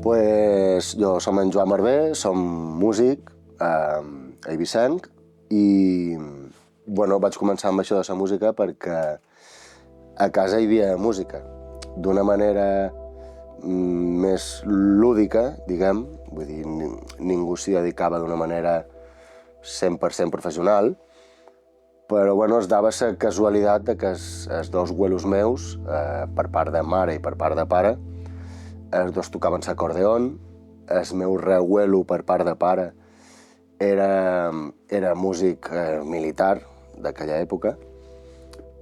Pues jo som en Joan Barber, som músic eivissenc i vaig començar amb això de la música perquè a casa hi havia música d'una manera més lúdica, diguem, vull dir, ningú s'hi dedicava d'una manera 100% professional, però es dava la casualitat de que els dos güelos meus, per part de mare i per part de pare, els dos tocaven l'acordeon, el meu reabuelo per part de pare era músic militar d'aquella època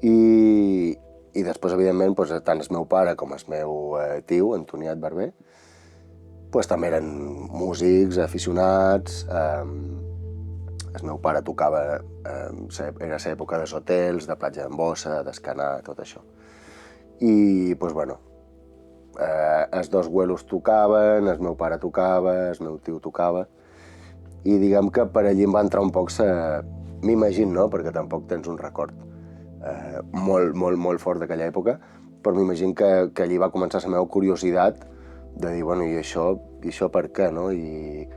i després, evidentment, tant el meu pare com el meu tio, Antoniet Barber, també eren músics, aficionats. El meu pare tocava, era l'època dels hotels, de Platja d'en Bossa, d'Escanar, tot això. I, els dos güelos tocaven, el meu pare tocava, el meu tio tocava, i diguem que per allí em va entrar un poc m'imagino, no?, perquè tampoc tens un record molt fort d'aquella època, però m'imagino que allí va començar la meva curiositat de dir, i això per què, no? I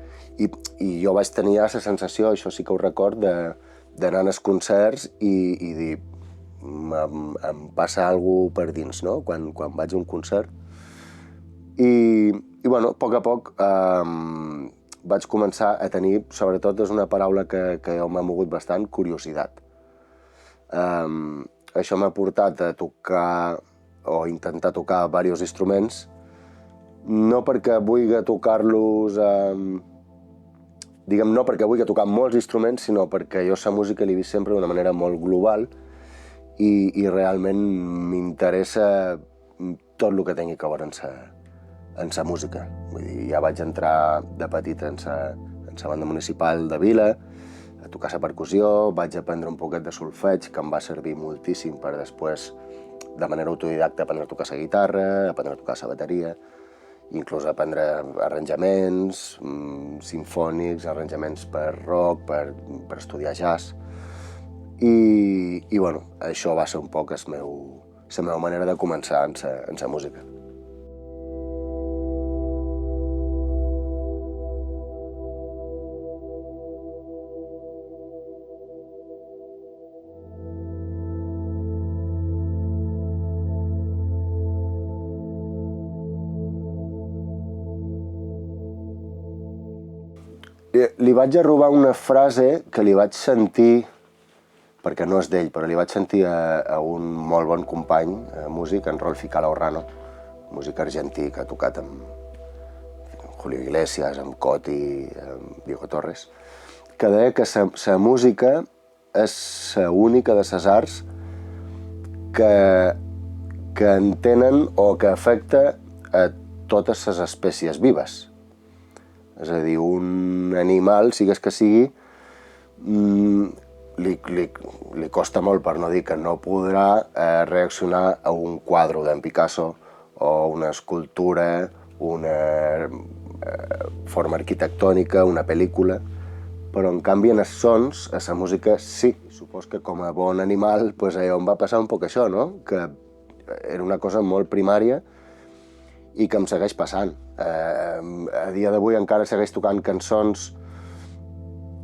jo vaig tenir ja la sensació, això sí que ho record, d'anar als concerts i dir, em passa alguna cosa per dins, no?, quan vaig a un concert. I a poc vaig començar a tenir, sobretot és una paraula que jo m'ha mogut bastant, curiositat. Això m'ha portat a tocar o intentar tocar diversos instruments, no perquè vulgui tocar-los, no perquè vulgui tocar molts instruments, sinó perquè jo la música l'he vist sempre d'una manera molt global i realment m'interessa tot el que tingui a veure en la música. Vull dir, ja vaig entrar de petit en la banda municipal de Vila, a tocar la percussió, vaig aprendre un poquet de solfeig, que em va servir moltíssim per després, de manera autodidacta, aprendre a tocar la guitarra, aprendre a tocar la bateria, inclús aprendre arranjaments simfònics, arranjaments per rock, per estudiar jazz. I això va ser un poc la meva manera de començar en la música. Li vaig robar una frase que li vaig sentir, perquè no és d'ell, però li vaig sentir a un molt bon company, músic, en Rolfi Calahorrano, músic argentí que ha tocat amb Julio Iglesias, amb Coti, amb Diego Torres, que deia que la música és l'única de les arts que entenen o que afecta a totes les espècies vives. És a dir, un animal, sigues que sigui, li costa molt, per no dir que no podrà, reaccionar a un quadre d'en Picasso o una escultura, una forma arquitectònica, una pel·lícula, però en canvi en els sons, a la música, sí. Supos que com a bon animal, allà em va passar un poc això, no?, que era una cosa molt primària i que em segueix passant. A dia d'avui encara segueix tocant cançons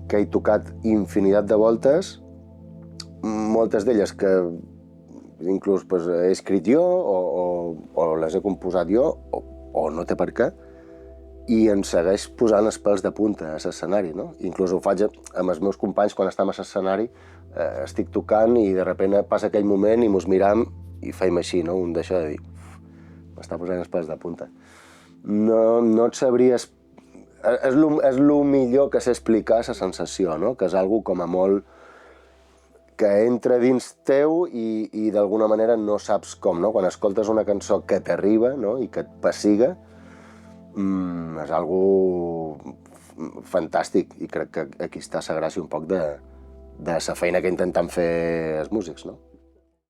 que he tocat infinitat de voltes, moltes d'elles que inclús he escrit jo o les he composat jo o no té per què, i em segueix posant els pèls de punta a l'escenari, no? Inclús ho faig amb els meus companys quan estem a l'escenari, estic tocant i de sobte passa aquell moment i mos miram i feim així, no? Un deixa de dir, m'està posant els pèls de punta. No et sabries... És el millor que sé explicar la sensació, no?, que és algo com a molt que entra dins teu i d'alguna manera no saps com, no? Quan escoltes una cançó que t'arriba, no?, i que et pessiga, és algo fantàstic, i crec que aquí està la gràcia un poc de la feina que intentem fer els músics, no?